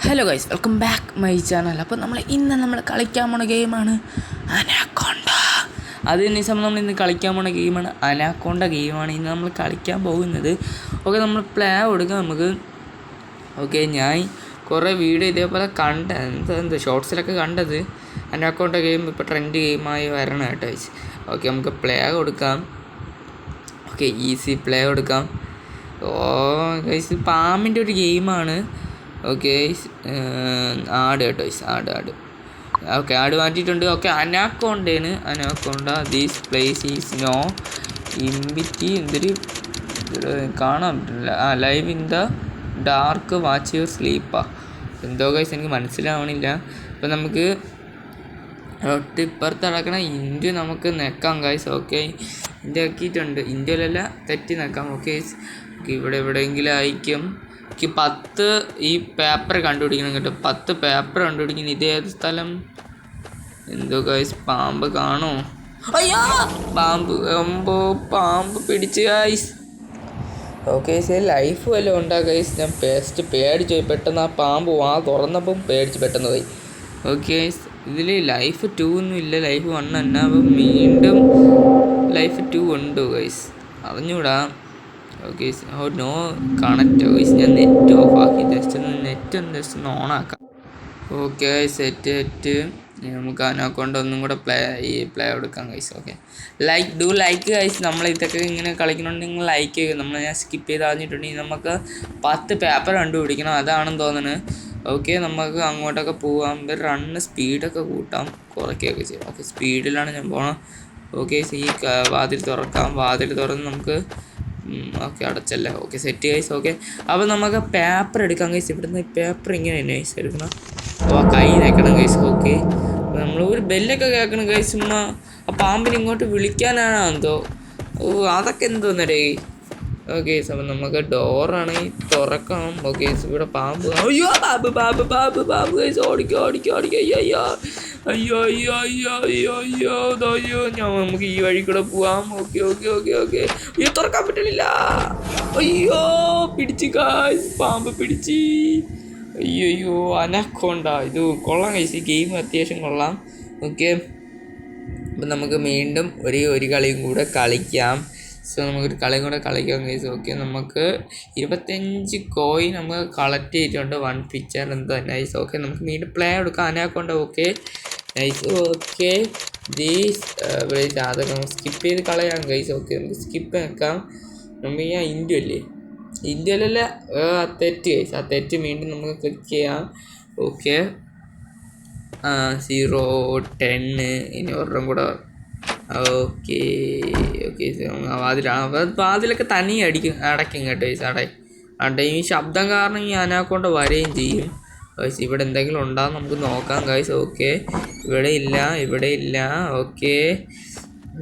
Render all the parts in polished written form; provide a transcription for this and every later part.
Hello guys, welcome back my channel. അപ്പോൾ നമ്മൾ കളിക്കാൻ പോണ ഗെയിമാണ് അനാക്കോണ്ട. അതിന് സമയം ഇന്ന് കളിക്കാൻ പോണ ഗെയിമാണ് അനാക്കോണ്ട ഗെയിമാണ് ഇന്ന് നമ്മൾ കളിക്കാൻ പോകുന്നത്. ഓക്കെ, നമ്മൾ പ്ലേ കൊടുക്കുക നമുക്ക്. ഓക്കെ, ഞാൻ കുറേ വീഡിയോ ഇതേപോലെ എന്താ ഷോർട്സിലൊക്കെ കണ്ടത്. അനാക്കോണ്ട ഗെയിം ഇപ്പോൾ ട്രെൻഡ് ഗെയിമായി വരണം കേട്ടോ ഗൈസ്. ഓക്കെ, നമുക്ക് പ്ലേ കൊടുക്കാം. ഓക്കെ, ഈസി പ്ലേ കൊടുക്കാം. ഗൈസ്, പാമ്പിൻ്റെ ഒരു ഗെയിമാണ്. ഓക്കെ, ആട് കേട്ടോ, ആട്. ഓക്കെ, ആട് മാറ്റിയിട്ടുണ്ട്. ഓക്കെ, അനാക്കോണ്ടയാണ്. Anaconda these place is no empty എന്തൊരു കാണാൻ പറ്റില്ല. Live in the dark watch your സ്ലീപ്പാ എന്തോ ഗൈസ്, എനിക്ക് മനസ്സിലാവണില്ല. അപ്പം നമുക്ക് ഇപ്പുറത്ത് നടക്കണ ഇന്ത്യ നമുക്ക് നെക്കാം ഗൈസ്. ഓക്കെ, ഇന്ത്യ ആക്കിയിട്ടുണ്ട്. ഇന്ത്യയിലല്ല, തെറ്റി നെക്കാം. ഓക്കെ, ഇവിടെ എവിടെയെങ്കിലും അയക്കും. എനിക്ക് 10 ഈ പേപ്പർ കണ്ടുപിടിക്കണം കേട്ടോ. 10 പേപ്പർ കണ്ടുപിടിക്കണം. ഇത് ഏത് സ്ഥലം? എന്തോ ഗൈസ്, പാമ്പ് കാണോ? അയ്യോ, പാമ്പ് പിടിച്ച് ഗൈസ്. ഓക്കെ, ശരി, ലൈഫ് വല്ലതും ഉണ്ടാ ഗൈസ്. ഞാൻ പേടിച്ചു പോയി പെട്ടെന്ന്. ആ പാമ്പ് തുറന്നപ്പം പേടിച്ച് പെട്ടെന്ന് പോയി. ഓക്കെ, ഇതിൽ ലൈഫ് 2 ഒന്നും ഇല്ല, ലൈഫ് 1 തന്നെ. അപ്പം വീണ്ടും ലൈഫ് 2 ഉണ്ട് ഗൈസ്, അറിഞ്ഞൂടാ. Okay, no connect guys. ഞാൻ നെറ്റ് ഓഫ് ആക്കി, ജസ്റ്റ് ഒന്ന് ഓണാക്കാം. ഓക്കെ, സെറ്റ് നമുക്ക് അനാക്കോണ്ട ഒന്നും കൂടെ പ്ലേ എടുക്കാം ഗൈസ്. Okay, like guys. നമ്മൾ ഇതൊക്കെ ഇങ്ങനെ കളിക്കണമെങ്കിൽ നിങ്ങൾ ലൈക്ക് ചെയ്യുക. ഞാൻ സ്കിപ്പ് ചെയ്ത് അറിഞ്ഞിട്ടുണ്ടെങ്കിൽ നമുക്ക് 10 പേപ്പർ കണ്ടുപിടിക്കണം, അതാണെന്ന് തോന്നുന്നത്. ഓക്കെ, നമുക്ക് അങ്ങോട്ടൊക്കെ പോകാം. റണ്ണ് സ്പീഡൊക്കെ കൂട്ടാം, കുറയ്ക്കുകയൊക്കെ ചെയ്യാം. ഓക്കെ, സ്പീഡിലാണ് ഞാൻ പോകണം. ഓക്കെ, ഈ വാതിൽ തുറന്ന് നമുക്ക് ഓക്കെ അടച്ചല്ല. Okay, set guys. ഓക്കെ, അപ്പോൾ നമുക്ക് പേപ്പർ എടുക്കാം ഗൈസ്. ഇവിടുന്ന് പേപ്പർ ഇങ്ങനെ തന്നെ ഗൈസ് എടുക്കണം. കൈ നയിക്കണം ഗൈസ്. ഓക്കെ, നമ്മൾ ഒരു ബെല്ലൊക്കെ കേൾക്കണം ഗൈസ്. ചുമ്മാ ആ പാമ്പിന് ഇങ്ങോട്ട് വിളിക്കാനാണോ എന്തോ. അതൊക്കെ എന്തോന്നടേ. ഓക്കെ, അപ്പോൾ നമുക്ക് ഡോറാണെങ്കിൽ തുറക്കണം. ഓക്കെ, ഇവിടെ പാമ്പ്. അയ്യോ, പാമ്പ് ഗൈസ്. ഓടിക്കോ. അയ്യോ നമുക്ക് ഈ വഴി കൂടെ പോവാം. ഓക്കെ. അയ്യോ, തുറക്കാൻ പറ്റണില്ല. അയ്യോ, പിടിച്ച് ഗൈസ്, പാമ്പ് പിടിച്ച്. അയ്യോ, അനാക്കോണ്ട. ഇത് കൊള്ളാം ഗൈസ്, ഈ ഗെയിം അത്യാവശ്യം കൊള്ളാം. ഓക്കെ, അപ്പം നമുക്ക് വീണ്ടും ഒരു കളിയും കൂടെ കളിക്കാം. സോ നമുക്കൊരു കളിയും കൂടെ കളിക്കാം ഗൈസ്. ഓക്കെ, നമുക്ക് 25 കോയിൻ നമുക്ക് കളക്ട് ചെയ്തിട്ടുണ്ട്. 1 പിക്ചർ എന്തോ നൈസ്. ഓക്കെ, നമുക്ക് വീണ്ടും പ്ലേ എടുക്കാം anaconda. Okay, nice. Okay, these അതൊക്കെ നമുക്ക് സ്കിപ്പ് ചെയ്ത് കളയാം ഗൈസ്. ഓക്കെ, നമുക്ക് സ്കിപ്പ് ആക്കാം. നമുക്ക് ഈ ഇന്ത്യയിലല്ല, തെറ്റ് ഗൈസ്. ആ തെറ്റ് വീണ്ടും നമുക്ക് ക്ലിക്ക് ചെയ്യാം. ഓക്കെ, 0 10 ഇനി ഒരെണ്ണം കൂടെ. ഓക്കെ, വാതിലൊക്കെ തനിയെ അടയ്ക്കും കേട്ടോ ഗൈസ്. അടയും. ഈ ശബ്ദം കാരണം ഈ അനാക്കോണ്ട വരെയും ചെയ്യും ഗൈസ്. ഇവിടെ എന്തെങ്കിലും ഉണ്ടാകും, നമുക്ക് നോക്കാം ഗൈസ്. ഓക്കെ, ഇവിടെ ഇല്ല. ഓക്കെ,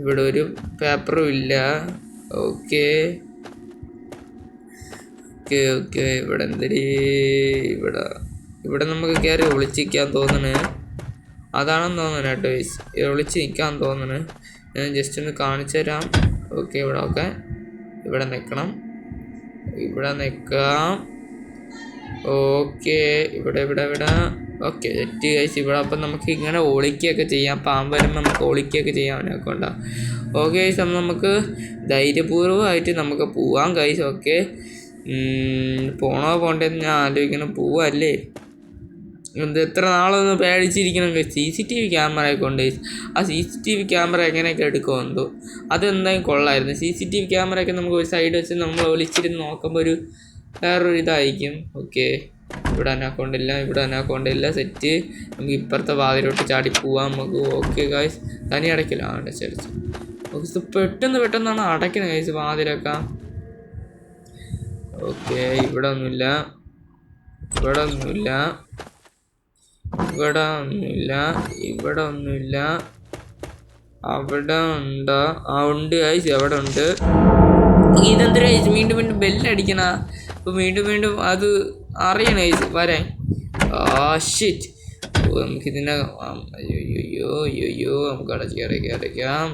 ഇവിടെ ഒരു പേപ്പറും ഇല്ല. ഓക്കെ, ഇവിടെ എന്തൊരു ഇവിടെ നമുക്ക് കയറി ഒളിച്ചിരിക്കാൻ തോന്നണ്. അതാണെന്ന് തോന്നണ കേട്ടോ ഗൈസ്, ഒളിച്ച് നിൽക്കാൻ തോന്നണ്. ഞാൻ ജസ്റ്റ് ഒന്ന് കാണിച്ചു തരാം. ഓക്കെ, ഇവിടെ നിൽക്കണം. ഓക്കെ, ഇവിടെ ഓക്കെ, സെറ്റ് ഗൈസ്. ഇവിടെ അപ്പം നമുക്ക് ഇങ്ങനെ ഒളിക്കുകയൊക്കെ ചെയ്യാം. പാമ്പ് വരുമ്പോൾ നമുക്ക് ഒളിക്കുകയൊക്കെ ചെയ്യാൻ അനാക്കോണ്ട. ഓക്കെ ഗൈസ്, അപ്പം നമുക്ക് ധൈര്യപൂർവ്വമായിട്ട് നമുക്ക് പോവാം ഗൈസ്. ഓക്കെ, പോണ്ടേന്ന് ഞാൻ ആലോചിക്കണം. പോവല്ലേ, എത്ര നാളൊന്ന് പേടിച്ചിരിക്കണം. CCTV ക്യാമറയൊക്കെ ഉണ്ട്. ആ CCTV ക്യാമറ എങ്ങനെയൊക്കെ എടുക്കുമെന്തോ, അതെന്തായാലും കൊള്ളായിരുന്നു. CCTV ക്യാമറയൊക്കെ നമുക്ക് ഒരു സൈഡ് വെച്ച് നമ്മൾ ഒളിച്ചിരുന്ന് നോക്കുമ്പോൾ വേറൊരു ഇതായിരിക്കും. ഓക്കെ, ഇവിടെ അനാക്കോണ്ടില്ല. സെറ്റ്, നമുക്ക് ഇപ്പുറത്തെ വാതിലോട്ട് ചാടി പോവാം നമുക്ക്. ഓക്കെ ഗൈസ്, തനി അടയ്ക്കില്ല. അടച്ചടിച്ചു. ഓക്കെ, പെട്ടെന്നാണ് അടയ്ക്കുന്നത് ഗൈസ് വാതിലൊക്കെ. ഓക്കെ, ഇവിടെ ഒന്നുമില്ല. അവിടെ ഉണ്ടോ? ഉണ്ട് ഗൈസ്, അവിടെ ഉണ്ട്. ഇതെന്തൊരു ഗൈസ്, വീണ്ടും ബെല്ലടിക്കണ. അപ്പോൾ വീണ്ടും അത് അറിയണം ഗൈസ് വരാൻ. ഷിറ്റ്. നമുക്കിതിനെ അയ്യോ നമുക്ക് അടയ്ക്കാം.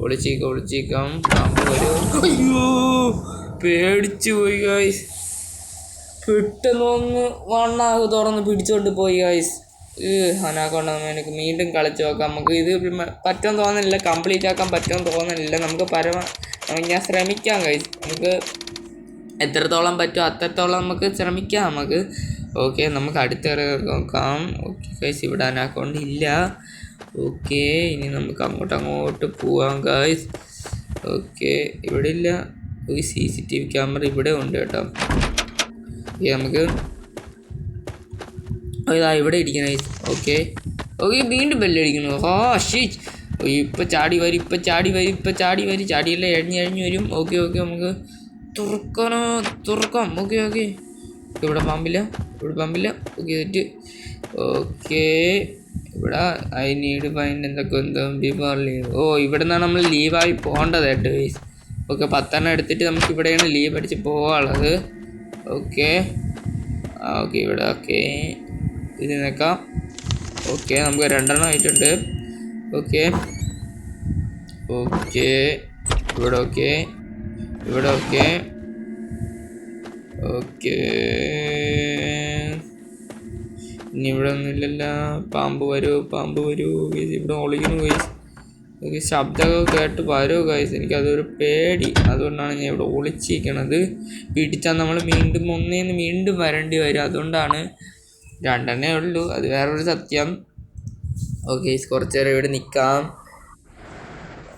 ഒളിച്ചേക്കാം. പാമ്പ് വരും. അയ്യോ, പേടിച്ചു പോയി ഗൈസ്. പെട്ടെന്ന് ഒന്ന് വണ്ണാകെ തുറന്ന് പിടിച്ചോണ്ട് പോയി ഗൈസ്. അനാക്കൊണ്ട എനിക്ക് വീണ്ടും കളിച്ച് നോക്കാം. നമുക്ക് ഇത് പറ്റുമെന്ന് തോന്നുന്നില്ല, കംപ്ലീറ്റ് ആക്കാൻ പറ്റുമെന്ന് തോന്നുന്നില്ല. നമുക്ക് ഞാൻ ശ്രമിക്കാം ഗൈസ്. നമുക്ക് എത്രത്തോളം പറ്റുമോ അത്രത്തോളം നമുക്ക് ശ്രമിക്കാം. നമുക്ക് ഓക്കെ, നമുക്ക് അടുത്ത നോക്കാം. ഓക്കെ ഗൈസ്, ഇവിടെ അനാക്കൗണ്ട് ഇല്ല. ഓക്കെ, ഇനി നമുക്ക് അങ്ങോട്ട് പോവാം ഗൈസ്. ഓക്കെ, ഇവിടെ ഇല്ല. ഒരു CCTV ക്യാമറ ഇവിടെ ഉണ്ട് കേട്ടോ. നമുക്ക് ഇതാ ഇവിടെ ഇരിക്കണം ഗൈസ്. ഓക്കെ ഓക്കെ, വീണ്ടും ബെല്ലടിക്കുന്നു. ഷീറ്റ്, ഇപ്പം ചാടി വരും. ചാടിയല്ല എഴിഞ്ഞ് വരും. ഓക്കെ നമുക്ക് തുറക്കാം. ഓക്കെ ഇവിടെ പാമ്പില്ല. Okay set. ഓക്കെ, ഇവിടെ ഐ നീഡ് ഫൈൻഡ് ഇവിടെ നിന്നാണ് നമ്മൾ ലീവായി പോകേണ്ടത് കേട്ടോ ഗൈസ്. ഓക്കെ, 10 എടുത്തിട്ട് നമുക്ക് ഇവിടെയാണ് ലീവ് അടിച്ച് പോകാനുള്ളത്. ഓക്കെ ഇവിടെ ഇത് നിൽക്കാം. ഓക്കെ, നമുക്ക് 2 ആയിട്ടുണ്ട്. ഓക്കെ ഇവിടെ ഓക്കെ ഇനി ഇവിടെ ഒന്നുമില്ലല്ല. പാമ്പ് വരൂ. ഇവിടെ ഒളിക്കുന്നു ഗൈസ്. ഓക്കെ, ശബ്ദമൊക്കെ കേട്ട് വരൂ ഗൈസ്. എനിക്കതൊരു പേടി, അതുകൊണ്ടാണ് ഞാൻ ഇവിടെ ഒളിച്ചിരിക്കണത്. പിടിച്ചാൽ നമ്മൾ വീണ്ടും വരേണ്ടി വരും. അതുകൊണ്ടാണ് 2 ഉള്ളൂ, അത് വേറൊരു സത്യം. ഓക്കെ, കുറച്ച് നേരം ഇവിടെ നിൽക്കാം.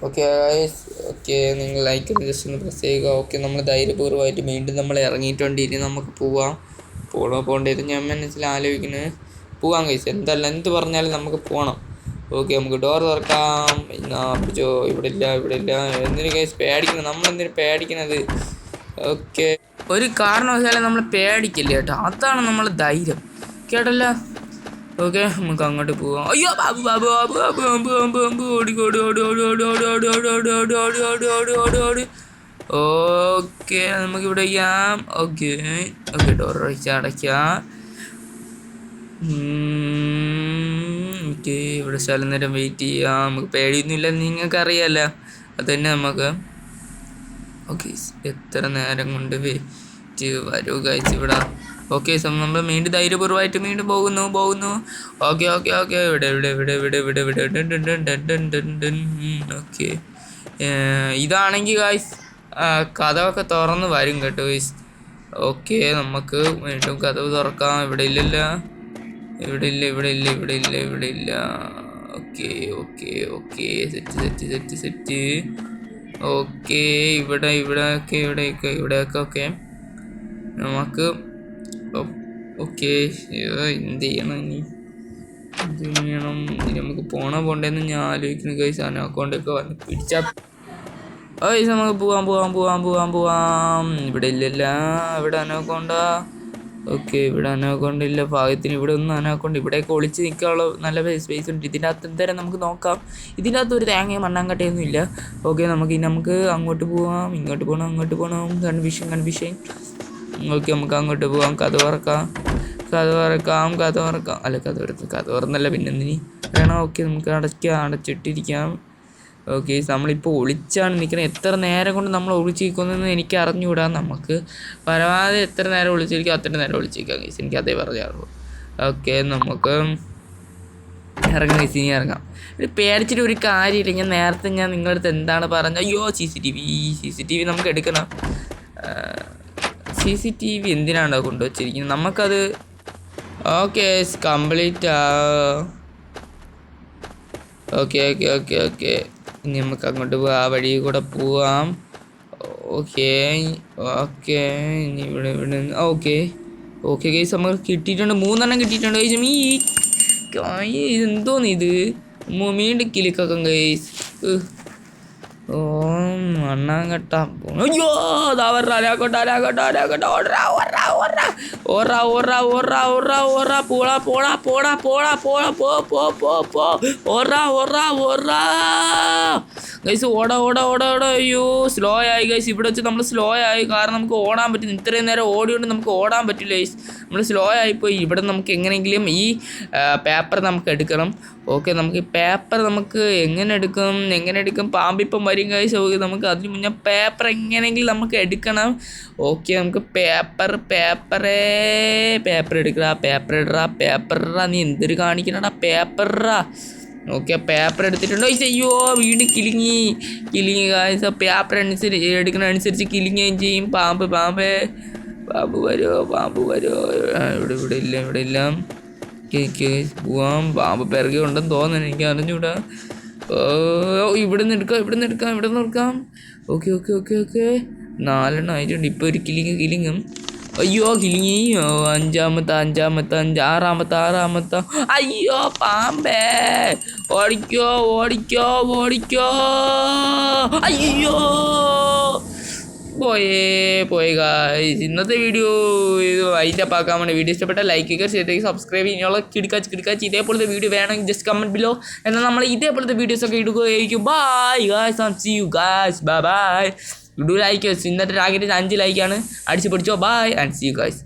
ഓക്കെ ഗൈസ്, നിങ്ങൾ ലൈക്ക് ജസ്റ്റ് ഒന്ന് പ്രസ് ചെയ്യുക. ഓക്കെ, നമ്മൾ ധൈര്യപൂർവ്വമായിട്ട് വീണ്ടും നമ്മൾ ഇറങ്ങിയിട്ടുണ്ട്. ഇനി നമുക്ക് പോകേണ്ടത് ഞാൻ മനസ്സിൽ ആലോചിക്കുന്നത്. പോവാം ഗൈസ്, എന്ത് പറഞ്ഞാലും നമുക്ക് പോകണം. ഓക്കെ, നമുക്ക് ഡോർ തുറക്കാം. പിടിച്ചോ. ഇവിടെ ഇല്ല. എന്തിനു ഗൈസ് പേടിക്കണം? നമ്മളെന്തിനു പേടിക്കണത്? ഓക്കെ, ഒരു കാരണവശാലും നമ്മൾ പേടിക്കില്ല കേട്ടോ. അതാണ് നമ്മൾ ധൈര്യം കേട്ടല്ല. ഓക്കെ, നമുക്ക് അങ്ങോട്ട് പോവാം. അയ്യോ ബാബു ഓടി. ഓക്കെ, നമുക്കിവിടെ ചെയ്യാം. ഓക്കെ ഡോർ അടയ്ക്കാം. ഓക്കെ, ഇവിടെ സ്ഥലം നേരം വെയിറ്റ് ചെയ്യാം. നമുക്ക് പേടിയൊന്നുമില്ല, നിങ്ങൾക്കറിയാമല്ലോ. അത് തന്നെ നമുക്ക്. ഓക്കെ, എത്ര നേരം കൊണ്ട് വെയിറ്റ് വരൂ ഗൈസ് ഇവിടെ. ഓക്കെ, നമ്മൾ വീണ്ടും ധൈര്യപൂർവ്വമായിട്ട് വീണ്ടും പോകുന്നു. ഓക്കെ ഇവിടെ. ഓക്കെ, ഇതാണെങ്കിൽ ഗൈസ് കഥവൊക്കെ തുറന്ന് വരും കേട്ടോ ഗൈസ്. ഓക്കെ, നമുക്ക് വീണ്ടും കഥവ് തുറക്കാം. ഇവിടെ ഇല്ല. Okay set. ഓക്കെ, ഇവിടെയൊക്കെ ഓക്കെ. നമുക്ക് ഓക്കെ, എന്ത് ചെയ്യണം ഇനി നമുക്ക് പോണ്ടേന്ന് ഞാൻ ആലോചിക്കുന്നു ഗൈസ്. അക്കൗണ്ടൊക്കെ വന്ന് പിടിച്ചാൽ ഗൈസ് നമുക്ക് പോവാം. ഇവിടെ ഇല്ലല്ല. ഇവിടെ അനക്കൗണ്ട. ഓക്കെ, ഇവിടെ അനക്കൗണ്ട ഇല്ല ഭാഗ്യത്തിന്. ഇവിടെ ഒന്നും അനക്കൗണ്ട്. ഇവിടെയൊക്കെ ഒളിച്ച് നിൽക്കാനുള്ള നല്ല സ്പേസ് ഉണ്ട്. ഇതിൻ്റെ അകത്ത് എന്തായാലും നമുക്ക് നോക്കാം. ഇതിൻ്റെ അകത്ത് ഒരു തേങ്ങയും മണ്ണാങ്കട്ടയൊന്നും ഇല്ല. ഓക്കെ, നമുക്ക് അങ്ങോട്ട് പോവാം. ഇങ്ങോട്ട് പോകണം. കൺഫ്യൂഷൻ. ഓക്കെ, നമുക്ക് അങ്ങോട്ട് പോകാം. കഥ തുറക്കാം. അല്ല, കഥ തുറന്നല്ല പിന്നെന്തിനി വേണം. ഓക്കെ, നമുക്ക് അടച്ചിട്ടിരിക്കാം. ഓക്കെ, നമ്മളിപ്പോൾ ഒളിച്ചാണ് നിൽക്കുന്നത്. എത്ര നേരം കൊണ്ട് നമ്മൾ ഒളിച്ചിരിക്കുന്നതെന്ന് എനിക്ക് അറിഞ്ഞുകൂടാ. നമുക്ക് പരമാവധി എത്ര നേരം ഒളിച്ചിരിക്കും അത്ര നേരം ഒളിച്ചിരിക്കാം ഗൈസ്. എനിക്ക് അതേ പറഞ്ഞാറുള്ളൂ. ഓക്കെ, നമുക്ക് ഇറങ്ങാം ഗൈസ്. ഇനി ഇറങ്ങാം. പേടിച്ചിട്ട് ഒരു കാര്യമില്ല. നേരത്തെ നിങ്ങളുടെ അടുത്ത് എന്താണ് പറഞ്ഞത്? അയ്യോ, CCTV നമുക്ക് എടുക്കണം. CCTV എന്തിനാണോ കൊണ്ടുവച്ചിരിക്കുന്നത്? നമുക്കത് ഓക്കെ കംപ്ലീറ്റ്. ഓക്കെ ഇനി നമുക്ക് അങ്ങോട്ട് പോവാം. ആ വഴി കൂടെ പോവാം. ഓക്കെ ഇനി ഇവിടെ ഓക്കെ ഗൈസ്, നമുക്ക് കിട്ടിയിട്ടുണ്ട്. 3 കിട്ടിയിട്ടുണ്ട് ഗൈസ്. ഇതെന്തോന്ന് ഇത്? വീണ്ടും കിളിക്കാം ഗൈസ്. മണ്ണാങ്കട്ട. അയ്യോ, ഗൈസ് ഓടാ. അയ്യോ, സ്ലോ ആയി ഗൈസ്. ഇവിടെ വെച്ച് നമ്മൾ സ്ലോ ആയി. കാരണം നമുക്ക് ഓടാൻ പറ്റും. ഇത്രയും നേരം ഓടിയോണ്ട് നമുക്ക് ഓടാൻ പറ്റില്ല ഗൈസ്. നമ്മൾ സ്ലോ ആയിപ്പോയി. ഇവിടെ നമുക്ക് എങ്ങനെയെങ്കിലും ഈ പേപ്പർ നമുക്ക് എടുക്കണം. ഓക്കെ, നമുക്ക് ഈ പേപ്പർ നമുക്ക് എങ്ങനെ എടുക്കും? പാമ്പിപ്പം വരും ഗൈസ്. ഓക്കെ, നമുക്ക് അതിന് മുന്നേ പേപ്പർ എങ്ങനെയെങ്കിലും നമുക്ക് എടുക്കണം. ഓക്കെ, നമുക്ക് പേപ്പർ ഇടറാ. നീ എന്തൊരു കാണിക്കണടാ പേപ്പറാ. ഓക്കെ, പേപ്പർ എടുത്തിട്ടുണ്ടോ? അയ്യോ, വീട് കിലുങ്ങി ഗായ്സ്. പേപ്പർ എടുക്കണ അനുസരിച്ച് കിലുങ്ങുകയും ചെയ്യും. പാമ്പ് വരുമോ? ഇവിടെ ഇല്ല. പോവാം. പാമ്പ് പിറകെ ഉണ്ടെന്ന് തോന്നുന്നു, എനിക്ക് അറിഞ്ഞൂടാ. ഇവിടെ നിന്ന് എടുക്കാം. ഓക്കെ 4 ആയിട്ടുണ്ട്. ഇപ്പോൾ ഒരു കിലിങ്ങും. അയ്യോ, കിലിങ്ങി. അഞ്ചാമത്തെ 6. അയ്യോ, പാമ്പേ, ഓടിക്കോ. അയ്യോ, പോയേ ഗായ്സ്. ഇന്നത്തെ വീഡിയോ ഇത് വൈൻഡപ്പ് ആക്കാൻ വേണ്ടി വീഡിയോ ഇഷ്ടപ്പെട്ട ലൈക്ക് ചെയ്യുക, ഷെയർ ചെയ്യുക, സബ്സ്ക്രൈബ് ചെയ്യുക. കിടക്കാച്ച് ഇതേപോലത്തെ വീഡിയോ വേണമെങ്കിൽ ജസ്റ്റ് കമൻറ്റ് ബിലോ. എന്നാൽ നമ്മൾ ഇതേപോലത്തെ വീഡിയോസൊക്കെ ഇടുകയായിരിക്കും. Bye guys, see you guys. Bye. Do like. ഇന്നത്തെ ടാർഗറ്റ് 5 ലൈക്കാണ്. അടിച്ച് പിടിച്ചോ. Bye and see you guys.